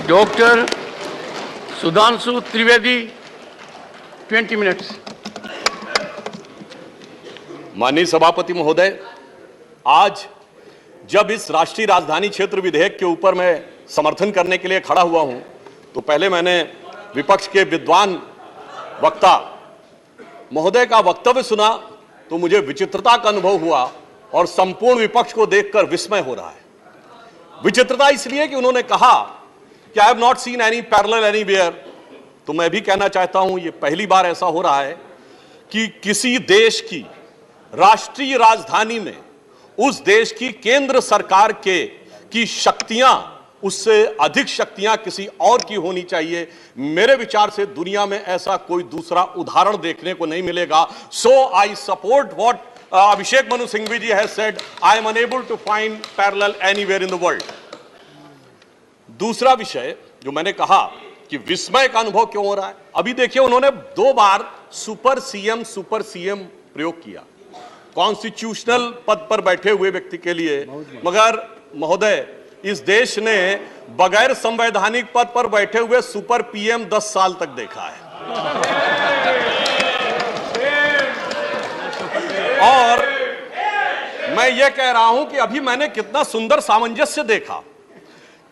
Doctor Sudhanshu Trivedi 20 minutes. माननीय सभापति महोदय, आज जब इस राष्ट्रीय राजधानी क्षेत्र विधेयक के ऊपर मैं समर्थन करने के लिए खड़ा हुआ हूं, तो पहले मैंने विपक्ष के विद्वान वक्ता महोदय का वक्तव्य सुना तो मुझे विचित्रता का अनुभव हुआ और संपूर्ण विपक्ष को देखकर विस्मय हो रहा है। विचित्रता इसलिए कि उन्होंने कहा कि I have not seen any parallel anywhere. तो मैं भी कहना चाहता हूं, ये पहली बार ऐसा हो रहा है कि किसी देश की राष्ट्रीय राजधानी में उस देश की केंद्र सरकार की शक्तियां उससे अधिक शक्तियां किसी और की होनी चाहिए। मेरे विचार से दुनिया में ऐसा कोई दूसरा उदाहरण देखने को नहीं मिलेगा। So I support what Abhishek Manu Singhvi ji has said, I am unable to find parallel anywhere in the world. दूसरा विषय जो मैंने कहा कि विस्मय का अनुभव क्यों हो रहा है, अभी देखिए उन्होंने 2 बार सुपर सीएम प्रयोग किया कॉन्स्टिट्यूशनल पद पर बैठे हुए व्यक्ति के लिए, मगर महोदय इस देश ने बगैर संवैधानिक पद पर बैठे हुए सुपर पीएम 10 साल तक देखा है। और मैं ये कह रहा हूं कि अभी मैंने कितना सुंदर सामंजस्य देखा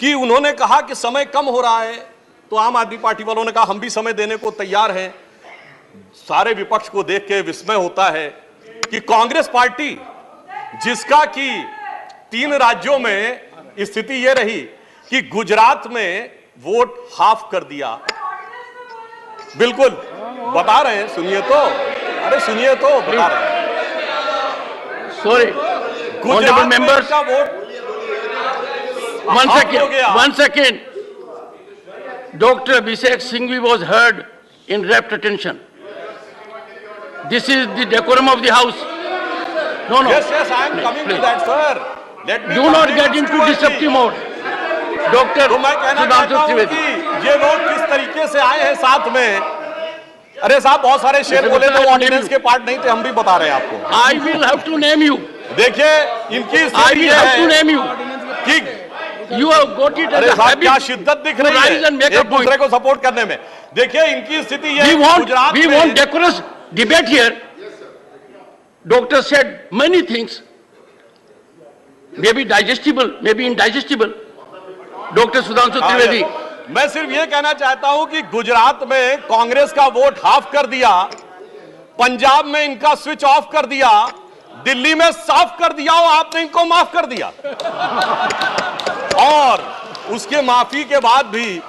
कि उन्होंने कहा कि समय कम हो रहा है, तो आम आदमी पार्टी वालों ने कहा हम भी समय देने को तैयार हैं। सारे विपक्ष को देख के विस्मय होता है कि कांग्रेस पार्टी, जिसका कि 3 राज्यों में स्थिति यह रही कि गुजरात में वोट हाफ कर दिया। बिल्कुल बता रहे हैं, सुनिए तो, अरे सुनिए तो, बता रहे हैं। सॉरी गुजरात मेंबर्स का vote one second. Dr. Abhishek Singhvi was heard in rapt attention. This is the decorum of the house. No. Yes, I am coming to that, sir. Let me do not get into disruptive mode. Dr. तो मैं कहना चाहता हूं कि ये लोग किस तरीके से आए हैं साथ में। अरे साहब बहुत सारे शेर बोले तो ऑर्डिनेंस के पार्ट नहीं थे, हम भी बता रहे हैं आपको। I will have to name you. देखिए इनकी I will have to name you. ठीक, You have got it as a habit. क्या शिद्दत दिख रही है एक दूसरे को सपोर्ट करने में। देखिए इनकी स्थिति ये गुजरात में। We want decorous debate here. Doctor said many things, maybe digestible, maybe indigestible. Dr. Sudhanshu Trivedi. मैं सिर्फ ये कहना चाहता हूं कि गुजरात में कांग्रेस का वोट हाफ कर दिया, पंजाब में इनका स्विच ऑफ कर दिया, दिल्ली में साफ कर दिया और आपने इनको माफ कर दिया। और उसके माफी के बाद भी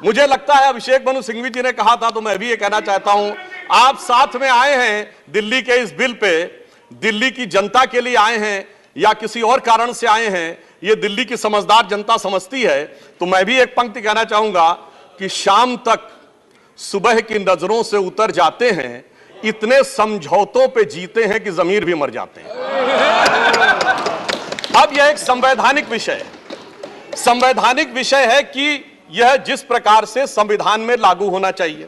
मुझे लगता है अभिषेक मनु सिंघवी जी ने कहा था, तो मैं भी ये कहना चाहता हूं, आप साथ में आए हैं दिल्ली के इस बिल पे, दिल्ली की जनता के लिए आए हैं या किसी और कारण से आए हैं, ये दिल्ली की समझदार जनता समझती है। तो मैं भी एक पंक्ति कहना चाहूंगा कि शाम तक सुबह की नजरों से उतर जाते हैं, इतने समझौतों पे जीते हैं कि जमीर भी मर जाते हैं। अब यह एक संवैधानिक विषय है। संवैधानिक विषय है कि यह जिस प्रकार से संविधान में लागू होना चाहिए,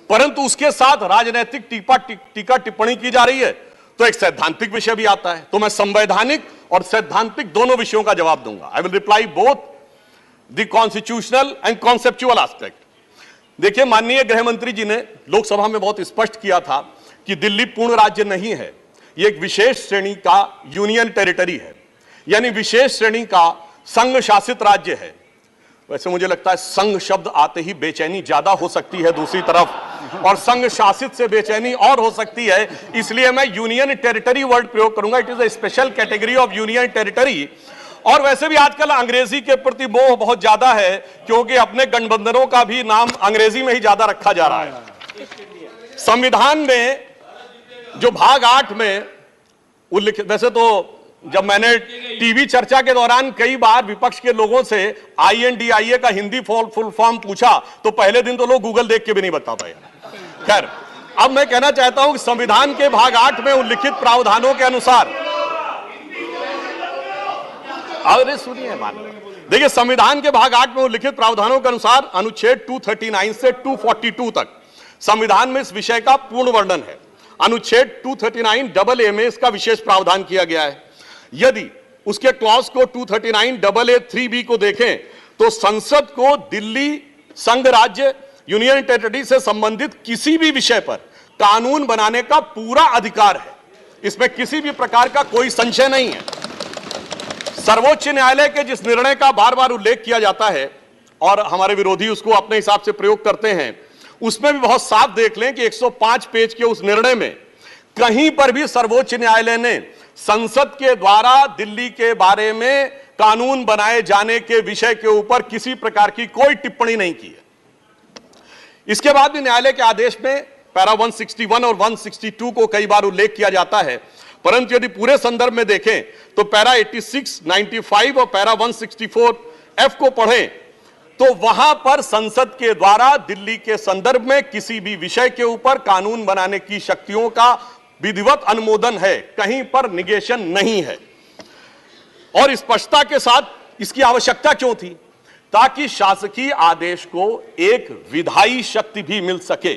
परंतु उसके साथ राजनीतिक टीका टिप्पणी की जा रही है, तो एक सैद्धांतिक विषय भी आता है। तो मैं संवैधानिक और सैद्धांतिक दोनों विषयों का जवाब दूंगा। I will reply both the constitutional and conceptual aspect. देखिए माननीय गृह मंत्री जी ने लोकसभा में बहुत स्पष्ट किया था कि दिल्ली पूर्ण राज्य नहीं है, यह एक विशेष श्रेणी का यूनियन टेरिटरी है, यानी विशेष श्रेणी का संघ शासित राज्य है। वैसे मुझे लगता है संघ शब्द आते ही बेचैनी ज्यादा हो सकती है दूसरी तरफ, और संघ शासित से बेचैनी और हो सकती है, इसलिए मैं यूनियन टेरिटरी वर्ड प्रयोग करूंगा। It is a special category of union territory. और वैसे भी आजकल अंग्रेजी के प्रति मोह बहुत ज्यादा है, क्योंकि अपने गठबंधनों का भी नाम अंग्रेजी में ही ज्यादा रखा जा रहा है। संविधान में जो भाग 8 में उल्लिखित, वैसे तो जब मैंने टीवी चर्चा के दौरान कई बार विपक्ष के लोगों से INDIA का हिंदी फुल फॉर्म पूछा, तो पहले दिन तो लोग गूगल देख के भी नहीं बता पाए। खैर, अब मैं कहना चाहता हूं कि संविधान के भाग 8 में उल्लिखित प्रावधानों के अनुसार, अरे सुनिए देखिए, संविधान के भाग 8 में उल्लिखित प्रावधानों के अनुसार अनुच्छेद 239 से 242 तक संविधान में इस विषय का पूर्ण वर्णन है। अनुच्छेद 239 में इसका विशेष प्रावधान किया गया है। यदि उसके क्लॉज को 239 AA 3B को देखें तो संसद को दिल्ली संघ राज्य यूनियन टेरिटरी से संबंधित किसी भी विषय पर कानून बनाने का पूरा अधिकार है। इसमें किसी भी प्रकार का कोई संशय नहीं है। सर्वोच्च न्यायालय के जिस निर्णय का बार बार उल्लेख किया जाता है और हमारे विरोधी उसको अपने हिसाब से प्रयोग करते हैं, उसमें भी बहुत साफ देख लें कि 105 पेज के उस निर्णय में कहीं पर भी सर्वोच्च न्यायालय ने संसद के द्वारा दिल्ली के बारे में कानून बनाए जाने के विषय के ऊपर किसी प्रकार की कोई टिप्पणी नहीं की है। इसके बाद भी न्यायालय के आदेश में पैरा 161 और 162 को कई बार उल्लेख किया जाता है, परंतु यदि पूरे संदर्भ में देखें तो पैरा 86, 95 और पैरा 164F को पढ़ें तो वहां पर संसद के द्वारा दिल्ली के संदर्भ में किसी भी विषय के ऊपर कानून बनाने की शक्तियों का विधिवत अनुमोदन है, कहीं पर निगेशन नहीं है। और स्पष्टता के साथ इसकी आवश्यकता क्यों थी? ताकि शासकीय आदेश को एक विधायी शक्ति भी मिल सके,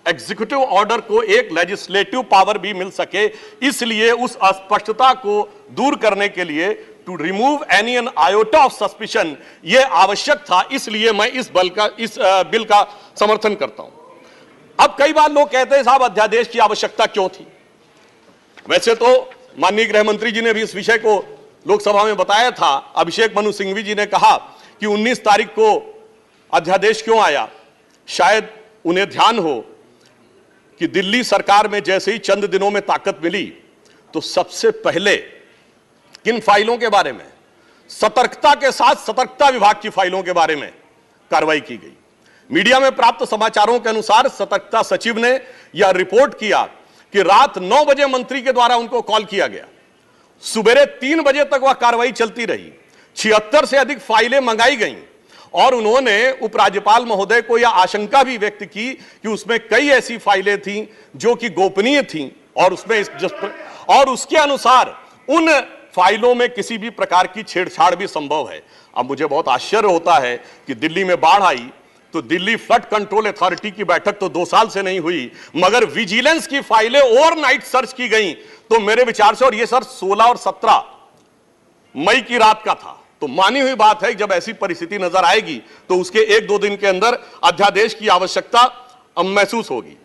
एग्जीक्यूटिव ऑर्डर को एक लेजिस्लेटिव पावर भी मिल सके। इसलिए उस अस्पष्टता को दूर करने के लिए to remove any an iota of suspicion यह आवश्यक था। इसलिए मैं इस बिल का समर्थन करता हूं। अब कई बार लोग कहते हैं साहब अध्यादेश की आवश्यकता क्यों थी? वैसे तो माननीय गृह मंत्री जी ने भी इस विषय को लोकसभा में बताया था। अभिषेक मनु सिंघवी जी ने कहा कि 19 तारीख को अध्यादेश क्यों आया। शायद उन्हें ध्यान हो कि दिल्ली सरकार में जैसे ही चंद दिनों में ताकत मिली तो सबसे पहले किन फाइलों के बारे में, सतर्कता के साथ सतर्कता विभाग की फाइलों के बारे में कार्रवाई की गई। मीडिया में प्राप्त समाचारों के अनुसार सतर्कता सचिव ने यह रिपोर्ट किया कि रात 9 बजे मंत्री के द्वारा उनको कॉल किया गया, सुबह 3 बजे तक वह कार्रवाई चलती रही, 76 से अधिक फाइलें मंगाई गईं और उन्होंने उपराज्यपाल महोदय को यह आशंका भी व्यक्त की कि उसमें कई ऐसी फाइलें थीं जो कि गोपनीय थीं और उसके अनुसार उन फाइलों में किसी भी प्रकार की छेड़छाड़ भी संभव है। अब मुझे बहुत आश्चर्य होता है कि दिल्ली में बाढ़ आई तो दिल्ली फ्लड कंट्रोल अथॉरिटी की बैठक तो 2 साल से नहीं हुई, मगर विजिलेंस की फाइलें ओवरनाइट सर्च की गई। तो मेरे विचार से, और ये सर 16 और 17 मई की रात का था, तो मानी हुई बात है जब ऐसी परिस्थिति नजर आएगी तो उसके 1-2 दिन के अंदर अध्यादेश की आवश्यकता महसूस होगी।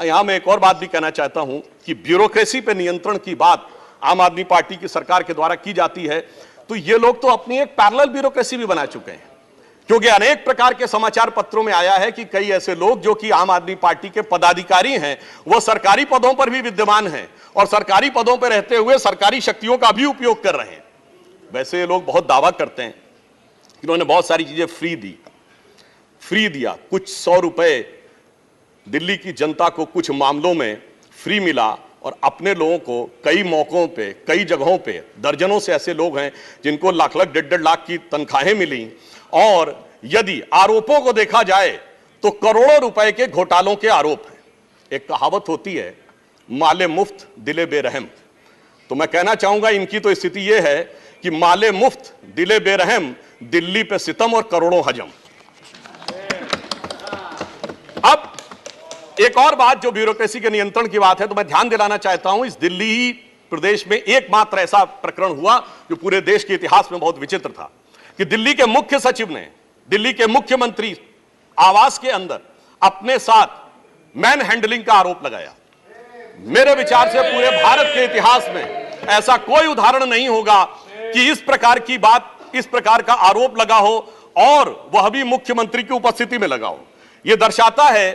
यहां मैं एक और बात भी कहना चाहता हूं कि ब्यूरोक्रेसी पर नियंत्रण की बात आम आदमी पार्टी की सरकार के द्वारा की जाती है, तो ये लोग तो अपनी एक पैरेलल ब्यूरोक्रेसी भी बना चुके हैं, क्योंकि अनेक प्रकार के समाचार पत्रों में आया है कि कई ऐसे लोग जो कि आम आदमी पार्टी के पदाधिकारी हैं वो सरकारी पदों पर भी विद्यमान हैं और सरकारी पदों पर रहते हुए सरकारी शक्तियों का भी उपयोग कर रहे हैं। वैसे ये लोग बहुत दावा करते हैं कि उन्होंने बहुत सारी चीजें फ्री दिया, कुछ 100 रुपए दिल्ली की जनता को कुछ मामलों में फ्री मिला और अपने लोगों को कई मौकों पे, कई जगहों पे, दर्जनों से ऐसे लोग हैं जिनको लाख लाख 1.5 लाख की तनख्वाहें मिली। और यदि आरोपों को देखा जाए तो करोड़ों रुपए के घोटालों के आरोप हैं। एक कहावत होती है, माले मुफ्त दिले बेरहम। तो मैं कहना चाहूंगा इनकी तो स्थिति यह है कि माले मुफ्त दिले बेरहम, दिल्ली पे सितम और करोड़ों हजम। अब एक और बात जो ब्यूरोक्रेसी के नियंत्रण की बात है, तो मैं ध्यान दिलाना चाहता हूं, इस दिल्ली प्रदेश में एकमात्र ऐसा प्रकरण हुआ जो पूरे देश के इतिहास में बहुत विचित्र था कि दिल्ली के मुख्य सचिव ने दिल्ली के मुख्यमंत्री आवास के अंदर अपने साथ मैन हैंडलिंग का आरोप लगाया। मेरे विचार से पूरे भारत के इतिहास में ऐसा कोई उदाहरण नहीं होगा कि इस प्रकार की बात, इस प्रकार का आरोप लगा हो और वह भी मुख्यमंत्री की उपस्थिति में लगा हो। यह दर्शाता है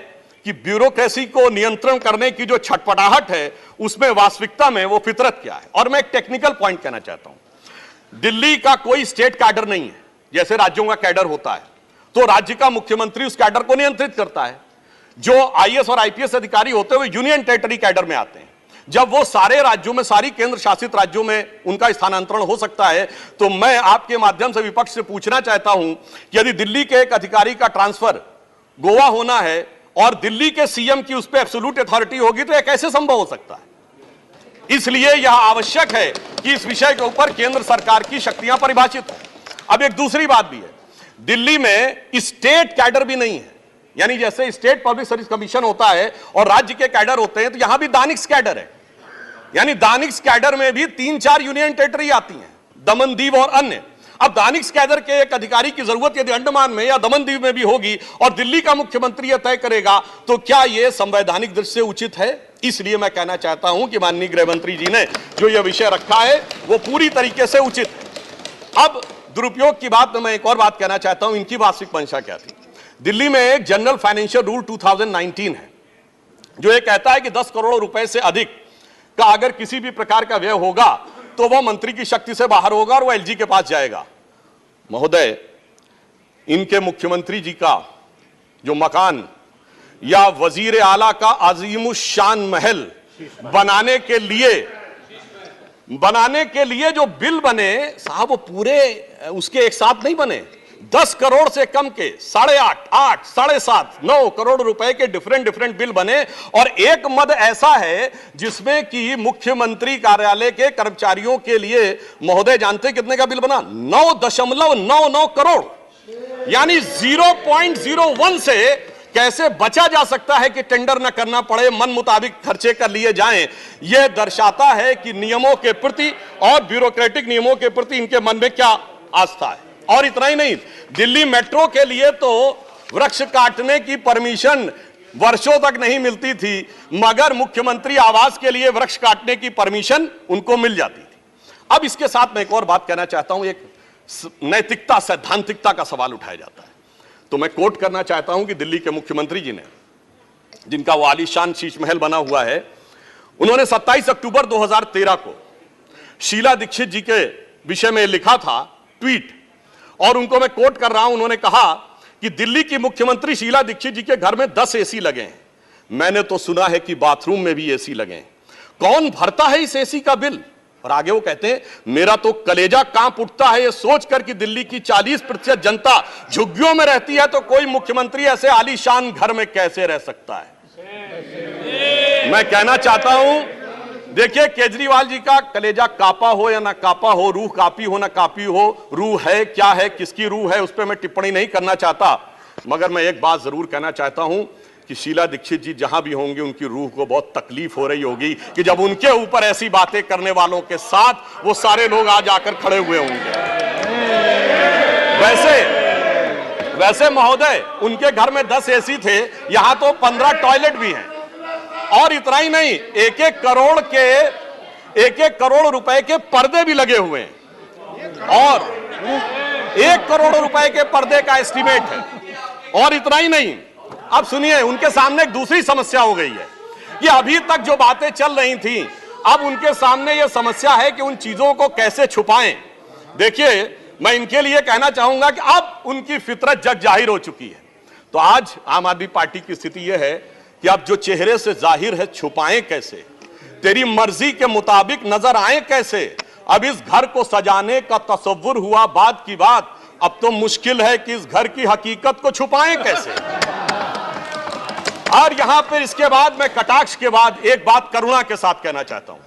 कि ब्यूरोक्रेसी को नियंत्रण करने की जो छटपटाहट है उसमें वास्तविकता में वो फितरत क्या है। और मैं एक टेक्निकल पॉइंट कहना चाहता हूं, दिल्ली का कोई स्टेट कैडर नहीं है। जैसे राज्यों का कैडर होता है तो राज्य का मुख्यमंत्री उस कैडर को नियंत्रित करता है। जो आईएएस और आईपीएस अधिकारी होते हुए यूनियन टेरिटरी कैडर में आते हैं, जब वो सारे राज्यों में, सारी केंद्र शासित राज्यों में उनका स्थानांतरण हो सकता है, तो मैं आपके माध्यम से विपक्ष से पूछना चाहता हूं कि यदि दिल्ली के एक अधिकारी का ट्रांसफर गोवा होना है और दिल्ली के सीएम की उस पर एब्सोल्यूट अथॉरिटी होगी तो यह कैसे संभव हो सकता है? इसलिए यह आवश्यक है कि इस विषय के ऊपर केंद्र सरकार की शक्तियां परिभाषित हो। अब एक दूसरी बात भी है, दिल्ली में स्टेट कैडर भी नहीं है। यानी जैसे स्टेट पब्लिक सर्विस कमीशन होता है और राज्य के कैडर होते हैं, तो यहां भी दानिक्स कैडर है। यानी दानिक्स कैडर में भी 3-4 यूनियन टेरिटरी आती हैं, दमन, दीव और अन्य। अब दानिश कैडर के एक अधिकारी की जरूरत यदि अंडमान में या दमन दीव में भी होगी और दिल्ली का मुख्यमंत्री यह तय करेगा, तो क्या यह संवैधानिक दृष्टि से उचित है? इसलिए मैं कहना चाहता हूं कि माननीय गृह मंत्री जी ने जो यह विषय रखा है वो पूरी तरीके से उचित है। अब दुरुपयोग की बात में मैं एक और बात कहना चाहता हूं, इनकी वास्तविक मंशा क्या थी। दिल्ली में एक जनरल फाइनेंशियल रूल 2019 है जो ये कहता है कि 10 करोड़ रुपए से अधिक का अगर किसी भी प्रकार का व्यय होगा तो वह मंत्री की शक्ति से बाहर होगा और वह एलजी के पास जाएगा। महोदय, इनके मुख्यमंत्री जी का जो मकान या वजीर आला का अजीमुशान महल बनाने के लिए जो बिल बने साहब, वो पूरे उसके एक साथ नहीं बने। 10 करोड़ से कम के 8.5, 8, 7.5, 9 करोड़ रुपए के डिफरेंट बिल बने और एक मद ऐसा है जिसमें कि मुख्यमंत्री कार्यालय के कर्मचारियों के लिए महोदय जानते कितने का बिल बना? 9.99 करोड़, यानी 0.01 से कैसे बचा जा सकता है कि टेंडर न करना पड़े, मन मुताबिक खर्चे कर लिए जाएं। यह दर्शाता है कि नियमों के प्रति और ब्यूरोक्रेटिक नियमों के प्रति इनके मन में क्या आस्था है। और इतना ही नहीं, दिल्ली मेट्रो के लिए तो वृक्ष काटने की परमिशन वर्षों तक नहीं मिलती थी, मगर मुख्यमंत्री आवास के लिए वृक्ष काटने की परमिशन उनको मिल जाती थी। अब इसके साथ मैं एक और बात कहना चाहता हूं, एक नैतिकता सैद्धांतिकता का सवाल उठाया जाता है। तो मैं कोट करना चाहता हूं कि दिल्ली के मुख्यमंत्री जी ने, जिनका वो आलीशान शीश महल बना हुआ है, उन्होंने 27 अक्टूबर 2013 को शीला दीक्षित जी के विषय में लिखा था ट्वीट, और उनको मैं कोट कर रहा हूं। उन्होंने कहा कि दिल्ली की मुख्यमंत्री शीला दीक्षित जी के घर में 10 एसी लगे हैं। मैंने तो सुना है कि बाथरूम में भी एसी लगे हैं। कौन भरता है इस एसी का बिल? और आगे वो कहते हैं, मेरा तो कलेजा कांप उठता है ये सोचकर कि दिल्ली की 40% जनता झुग्गियों में रहती है, तो कोई मुख्यमंत्री ऐसे आलीशान घर में कैसे रह सकता है। मैं कहना चाहता हूं, देखिए, केजरीवाल जी का कलेजा कापा हो या ना कापा हो, रूह कापी हो ना कापी हो, रूह है क्या है, किसकी रूह है, उस पर मैं टिप्पणी नहीं करना चाहता, मगर मैं एक बात जरूर कहना चाहता हूं कि शीला दीक्षित जी जहां भी होंगे उनकी रूह को बहुत तकलीफ हो रही होगी कि जब उनके ऊपर ऐसी बातें करने वालों के साथ वो सारे लोग आज आकर खड़े हुए होंगे। वैसे महोदय, उनके घर में 10 एसी थे, यहां तो 15 टॉयलेट भी हैं। और इतना ही नहीं, 1-1 करोड़ रुपए के पर्दे भी लगे हुए हैं, और 1 करोड़ रुपए के पर्दे का एस्टीमेट है। और इतना ही नहीं, अब सुनिए, उनके सामने एक दूसरी समस्या हो गई है कि अभी तक जो बातें चल रही थी, अब उनके सामने यह समस्या है कि उन चीजों को कैसे छुपाएं। देखिए, मैं इनके लिए कहना चाहूंगा कि अब उनकी फितरत जग जाहिर हो चुकी है। तो आज आम आदमी पार्टी की स्थिति यह है कि अब जो चेहरे से जाहिर है छुपाएं कैसे, तेरी मर्जी के मुताबिक नजर आए कैसे। अब इस घर को सजाने का तसव्वुर हुआ बात की बात, अब तो मुश्किल है कि इस घर की हकीकत को छुपाएं कैसे। और यहां पर इसके बाद मैं कटाक्ष के बाद एक बात करुणा के साथ कहना चाहता हूं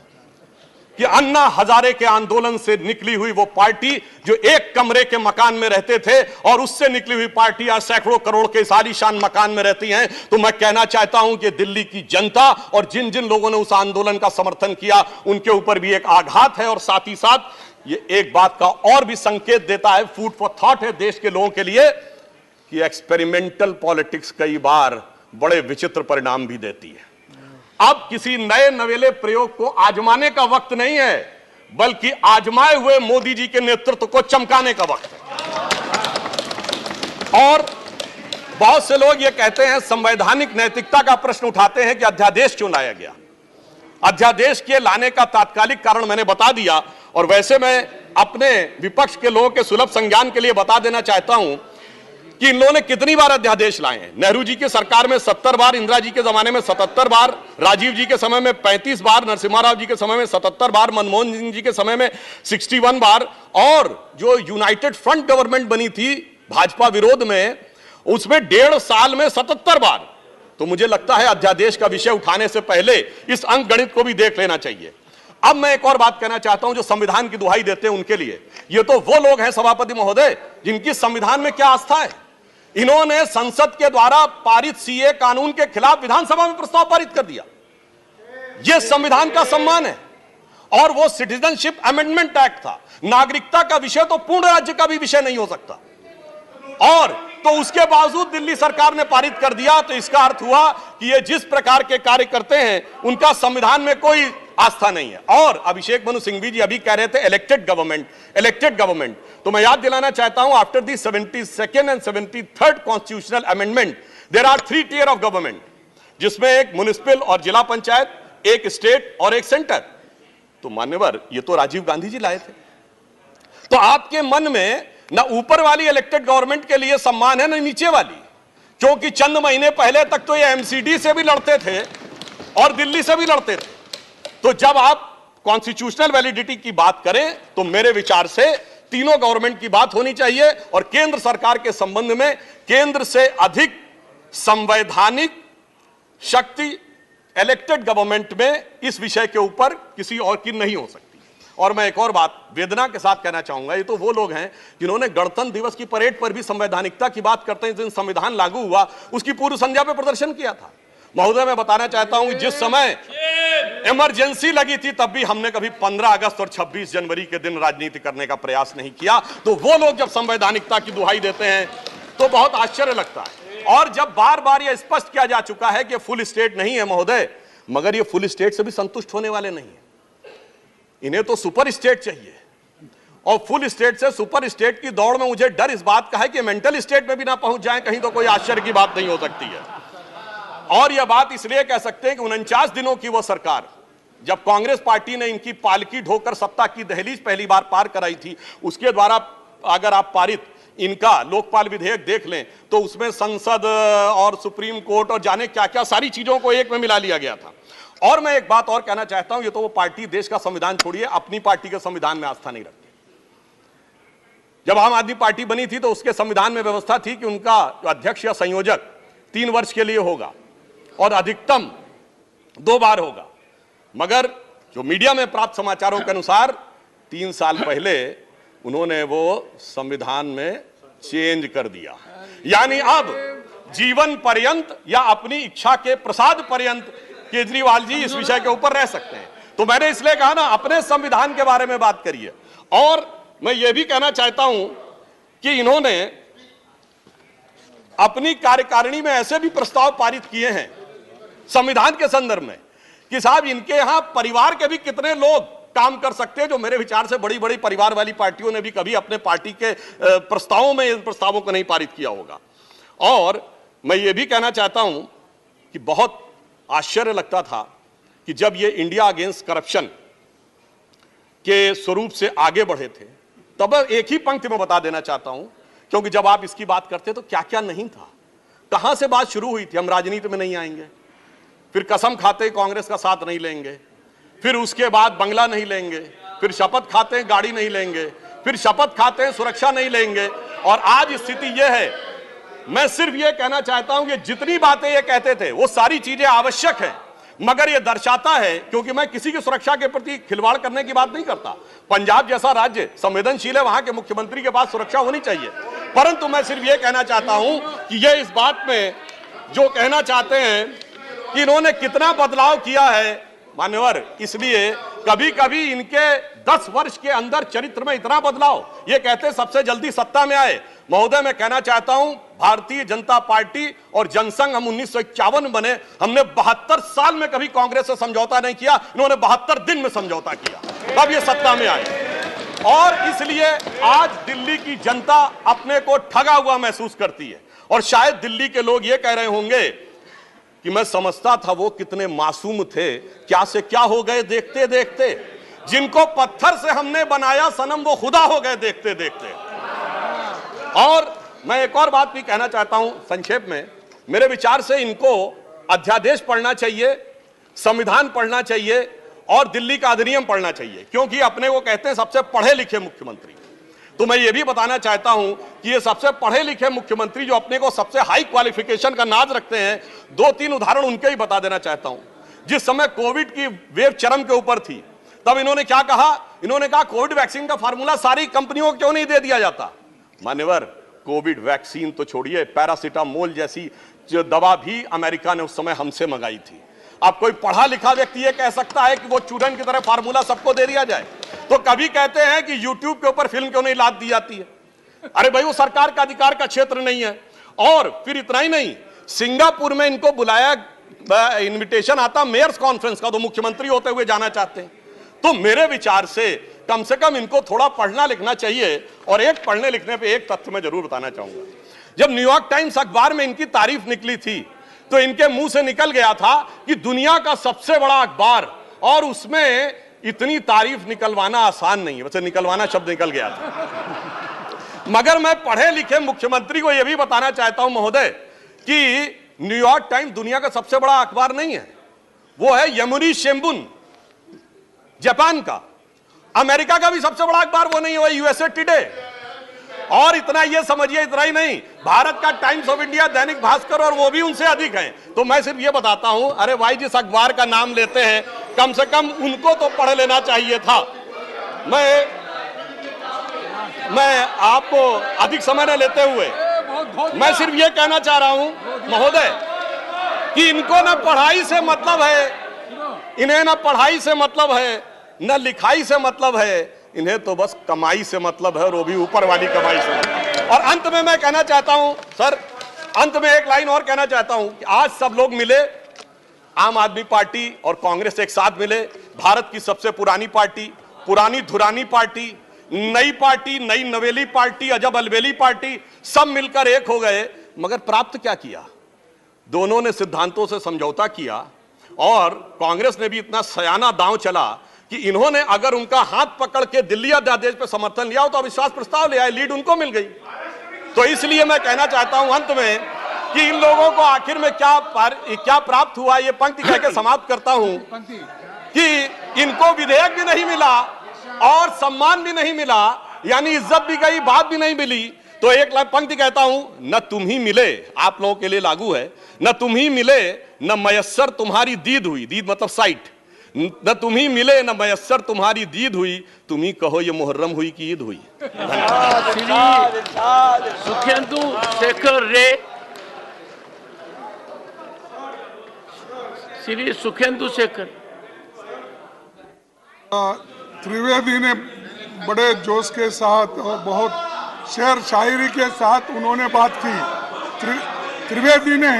कि अन्ना हजारे के आंदोलन से निकली हुई वो पार्टी जो एक कमरे के मकान में रहते थे, और उससे निकली हुई पार्टी आज सैकड़ों करोड़ के आलीशान मकान में रहती हैं, तो मैं कहना चाहता हूं कि दिल्ली की जनता और जिन जिन लोगों ने उस आंदोलन का समर्थन किया उनके ऊपर भी एक आघात है। और साथ ही साथ ये एक बात का और भी संकेत देता है, फूड फॉर थॉट है देश के लोगों के लिए, कि एक्सपेरिमेंटल पॉलिटिक्स कई बार बड़े विचित्र परिणाम भी देती है। अब किसी नए नवेले प्रयोग को आजमाने का वक्त नहीं है, बल्कि आजमाए हुए मोदी जी के नेतृत्व को चमकाने का वक्त है। और बहुत से लोग ये कहते हैं, संवैधानिक नैतिकता का प्रश्न उठाते हैं कि अध्यादेश क्यों लाया गया। अध्यादेश के लाने का तात्कालिक कारण मैंने बता दिया, और वैसे मैं अपने विपक्ष के लोगों के सुलभ संज्ञान के लिए बता देना चाहता हूं कि इन लोगों ने कितनी बार अध्यादेश लाए हैं। नेहरू जी की सरकार में 70 बार, इंदिरा जी के जमाने में 77 बार, राजीव जी के समय में 35 बार, नरसिम्हा राव जी के समय में 77 बार, मनमोहन सिंह जी के समय में 61 बार, और जो यूनाइटेड फ्रंट गवर्नमेंट बनी थी भाजपा विरोध में, उसमें 1.5 साल में 77 बार। तो मुझे लगता है अध्यादेश का विषय उठाने से पहले इस अंक गणित को भी देख लेना चाहिए। अब मैं एक और बात कहना चाहता हूं, जो संविधान की दुहाई देते हैं उनके लिए, ये तो वो लोग हैं सभापति महोदय जिनकी संविधान में क्या आस्था है। इन्होंने संसद के द्वारा पारित सीए कानून के खिलाफ विधानसभा में प्रस्ताव पारित कर दिया। यह संविधान का सम्मान है। और वो सिटीजनशिप अमेंडमेंट एक्ट था। नागरिकता का विषय तो पूर्ण राज्य का भी विषय नहीं हो सकता, और तो उसके बावजूद दिल्ली सरकार ने पारित कर दिया। तो इसका अर्थ हुआ कि ये जिस प्रकार के कार्य करते हैं उनका संविधान में कोई आस्था नहीं है। और अभिषेक मनु सिंघवी जी अभी कह रहे थे इलेक्टेड गवर्नमेंट, तो मैं याद दिलाना चाहता हूं, after the 72nd and 73rd constitutional amendment there are 3 tier of government, जिसमें एक म्युनिसिपल और जिला पंचायत, एक स्टेट और एक सेंटर। तो मान्यवर, ये तो राजीव गांधी जी लाए थे। तो आपके मन में ना ऊपर वाली इलेक्टेड गवर्नमेंट के लिए सम्मान है ना नीचे वाली, क्योंकि चंद महीने पहले तक तो ये एमसीडी से भी लड़ते थे और दिल्ली से भी लड़ते थे। तो जब आप कॉन्स्टिट्यूशनल वैलिडिटी की बात करें तो मेरे विचार से तीनों गवर्नमेंट की बात होनी चाहिए, और केंद्र सरकार के संबंध में केंद्र से अधिक संवैधानिक शक्ति इलेक्टेड गवर्नमेंट में इस विषय के ऊपर किसी और की नहीं हो सकती। और मैं एक और बात वेदना के साथ कहना चाहूंगा, ये तो वो लोग हैं जिन्होंने गणतंत्र दिवस की परेड पर भी संवैधानिकता की बात करते हैं, जिस दिन संविधान लागू हुआ उसकी पूर्व संध्या पर प्रदर्शन किया था। महोदय, मैं बताना चाहता हूं कि जिस समय इमरजेंसी लगी थी तब भी हमने कभी 15 अगस्त और 26 जनवरी के दिन राजनीति करने का प्रयास नहीं किया। तो वो लोग जब संवैधानिकता की दुहाई देते हैं तो बहुत आश्चर्य लगता है। और जब बार बार यह स्पष्ट किया जा चुका है कि फुल स्टेट नहीं है महोदय, मगर ये फुल स्टेट से भी संतुष्ट होने वाले नहीं है, इन्हें तो सुपर स्टेट चाहिए। और फुल स्टेट से सुपर स्टेट की दौड़ में मुझे डर इस बात का है कि मेंटल स्टेट में भी ना पहुंच जाएं कहीं, तो कोई आश्चर्य की बात नहीं हो सकती है। और यह बात इसलिए कह सकते हैं कि 49 दिनों की वह सरकार, जब कांग्रेस पार्टी ने इनकी पालकी ढोकर सत्ता की दहलीज पहली बार पार कराई थी, उसके द्वारा अगर आप पारित इनका लोकपाल विधेयक देख लें तो उसमें संसद और सुप्रीम कोर्ट और जाने क्या क्या सारी चीजों को एक में मिला लिया गया था। और मैं एक बात और कहना चाहता हूं, ये तो वो पार्टी देश का संविधान छोड़िए, अपनी पार्टी के संविधान में आस्था नहीं रखती। जब आम आदमी पार्टी बनी थी तो उसके संविधान में व्यवस्था थी कि उनका अध्यक्ष या संयोजक 3 वर्ष के लिए होगा और अधिकतम 2 बार होगा। मगर जो मीडिया में प्राप्त समाचारों के अनुसार 3 साल पहले उन्होंने वो संविधान में चेंज कर दिया, यानी अब जीवन पर्यंत या अपनी इच्छा के प्रसाद पर्यंत केजरीवाल जी इस विषय के ऊपर रह सकते हैं। तो मैंने इसलिए कहा ना, अपने संविधान के बारे में बात करिए। और मैं ये भी कहना चाहता हूं कि इन्होंने अपनी कार्यकारिणी में ऐसे भी प्रस्ताव पारित किए हैं संविधान के संदर्भ में कि साहब इनके यहां परिवार के भी कितने लोग काम कर सकते हैं, जो मेरे विचार से बड़ी बड़ी परिवार वाली पार्टियों ने भी कभी अपने पार्टी के प्रस्तावों में इन प्रस्तावों को नहीं पारित किया होगा। और मैं ये भी कहना चाहता हूं कि बहुत आश्चर्य लगता था कि जब ये इंडिया अगेंस्ट करप्शन के स्वरूप से आगे बढ़े थे, तब एक ही पंक्ति में बता देना चाहता हूं, क्योंकि जब आप इसकी बात करते तो क्या क्या नहीं था, कहां से बात शुरू हुई थी, हम राजनीति में नहीं आएंगे, फिर कसम खाते कांग्रेस का साथ नहीं लेंगे, फिर उसके बाद बंगला नहीं लेंगे, फिर शपथ खाते हैं गाड़ी नहीं लेंगे, फिर शपथ खाते हैं सुरक्षा नहीं लेंगे, और आज स्थिति यह है। मैं सिर्फ यह कहना चाहता हूं कि जितनी बातें ये कहते थे वो सारी चीजें आवश्यक है, मगर यह दर्शाता है, क्योंकि मैं किसी की सुरक्षा के प्रति खिलवाड़ करने की बात नहीं करता, पंजाब जैसा राज्य संवेदनशील है, वहां के मुख्यमंत्री के पास सुरक्षा होनी चाहिए, परंतु मैं सिर्फ यह कहना चाहता हूं कि यह इस बात में जो कहना चाहते हैं कि इन्होंने कितना बदलाव किया है मान्यवर, इसलिए कभी कभी इनके 10 वर्ष के अंदर चरित्र में इतना बदलाव, ये कहते सबसे जल्दी सत्ता में आए। महोदय, मैं कहना चाहता हूं भारतीय जनता पार्टी और जनसंघ, हम 1951 बने, हमने 72 साल में कभी कांग्रेस से समझौता नहीं किया, इन्होंने 72 दिन में समझौता किया, तब ये सत्ता में आए। और इसलिए आज दिल्ली की जनता अपने को ठगा हुआ महसूस करती है, और शायद दिल्ली के लोग ये कह रहे होंगे कि मैं समझता था वो कितने मासूम थे, क्या से क्या हो गए देखते देखते, जिनको पत्थर से हमने बनाया सनम वो खुदा हो गए देखते देखते। और मैं एक और बात भी कहना चाहता हूं संक्षेप में, मेरे विचार से इनको अध्यादेश पढ़ना चाहिए, संविधान पढ़ना चाहिए और दिल्ली का अधिनियम पढ़ना चाहिए, क्योंकि अपने वो कहते हैं सबसे पढ़े लिखे मुख्यमंत्री। तो मैं ये भी बताना चाहता हूं कि ये सबसे पढ़े लिखे मुख्यमंत्री जो अपने को सबसे हाई क्वालिफिकेशन का नाज रखते हैं, 2-3 उदाहरण उनके ही बता देना चाहता हूं। जिस समय कोविड की वेव चरम के ऊपर थी, तब इन्होंने क्या कहा, इन्होंने कहा कोविड वैक्सीन का फार्मूला सारी कंपनियों को क्यों नहीं दे दिया जाता। मान्यवर, कोविड वैक्सीन तो छोड़िए, पैरासिटामोल जैसी जो दवा भी अमेरिका ने उस समय हमसे मंगाई थी। अब कोई पढ़ा लिखा व्यक्ति ये कह सकता है कि वो चूरन की तरह फार्मूला सबको दे दिया जाए? तो कभी कहते हैं कि यूट्यूब के ऊपर फिल्म क्यों नहीं लाद दी जाती है? अरे भाई वो सरकार का अधिकार का क्षेत्र नहीं है। और फिर इतना ही नहीं, सिंगापुर में इनको बुलाया, इनविटेशन आता मेयर्स कॉन्फ्रेंस का, तो मुख्यमंत्री होते हुए जाना चाहते हैं। तो मेरे विचार से कम इनको थोड़ा पढ़ना लिखना चाहिए। और एक पढ़ने लिखने पे एक तथ्य मैं जरूर बताना चाहूंगा। जब न्यूयॉर्क टाइम्स अखबार में इनकी तारीफ निकली थी तो इनके मुंह से निकल गया था कि दुनिया का सबसे बड़ा अखबार, और उसमें इतनी तारीफ निकलवाना आसान नहीं है। वैसे निकलवाना शब्द निकल गया था। मगर मैं पढ़े लिखे मुख्यमंत्री को यह भी बताना चाहता हूं महोदय कि न्यूयॉर्क टाइम्स दुनिया का सबसे बड़ा अखबार नहीं है, वो है यमुनी शिंबुन जापान का। अमेरिका का भी सबसे बड़ा अखबार वो नहीं है, वो यूएसए टुडे। और इतना ये समझिए, इतना ही नहीं, भारत का times of India, Dainik Bhaskar, और वो भी उनसे अधिक हैं। तो मैं सिर्फ ये बताता हूं, अरे भाई जिस अखबार का नाम लेते हैं कम से कम उनको तो पढ़ लेना चाहिए था। मैं आपको अधिक समय न लेते हुए मैं सिर्फ ये कहना चाह रहा हूं महोदय कि इनको ना पढ़ाई से मतलब है, इन्हें ना पढ़ाई से मतलब है, न लिखाई से मतलब है, इन्हें तो बस कमाई से मतलब है, और वो भी ऊपर वाली कमाई से। और अंत में मैं कहना चाहता हूं सर, अंत में एक लाइन और कहना चाहता हूं कि आज सब लोग मिले, आम आदमी पार्टी और कांग्रेस एक साथ मिले, भारत की सबसे पुरानी पार्टी, पुरानी धुरानी पार्टी, नई पार्टी, नई नवेली पार्टी, अजब अलबेली पार्टी, सब मिलकर एक हो गए। मगर प्राप्त क्या किया? दोनों ने सिद्धांतों से समझौता किया, और कांग्रेस ने भी इतना सयाना दांव चला कि इन्होंने अगर उनका हाथ पकड़ के दिल्ली अध्यादेश पे समर्थन लिया हो तो अविश्वास प्रस्ताव ले आए, लीड उनको मिल गई। तो इसलिए मैं कहना चाहता हूं अंत में कि इन लोगों को आखिर में क्या प्राप्त हुआ, ये पंक्ति कह के समाप्त करता हूं कि इनको विधेयक भी नहीं मिला और सम्मान भी नहीं मिला, यानी इज्जत भी गई, बात भी नहीं मिली। तो एक पंक्ति कहता हूं, न तुम ही मिले, आप लोगों के लिए लागू है, न तुम ही मिले न मयस्सर तुम्हारी दीद हुई, दीद मतलब साइट, न तुम ही मिले न मयस्सर तुम्हारी दीद हुई, तुम ही कहो ये मुहर्रम हुई कि ईद हुई। सुखेंदु शेखर रे, श्री सुखेंदु शेखर। त्रिवेदी ने बड़े जोश के साथ और बहुत शेर शायरी के साथ उन्होंने बात की। त्रिवेदी ने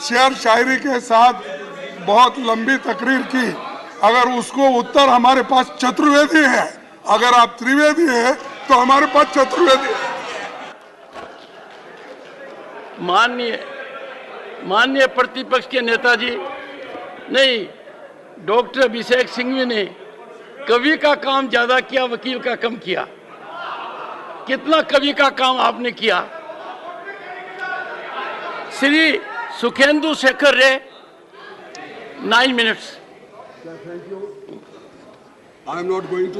शेर शायरी के साथ बहुत लंबी तकरीर की। अगर उसको उत्तर हमारे पास चतुर्वेदी है, अगर आप त्रिवेदी है तो हमारे पास चतुर्वेदी है। माननीय प्रतिपक्ष के नेताजी, नहीं, डॉक्टर अभिषेक सिंघवी ने कवि का काम ज्यादा किया, वकील का कम किया। कितना कवि का काम आपने किया। श्री सुखेंदु शेखर रे, 9 minutes. I am not going to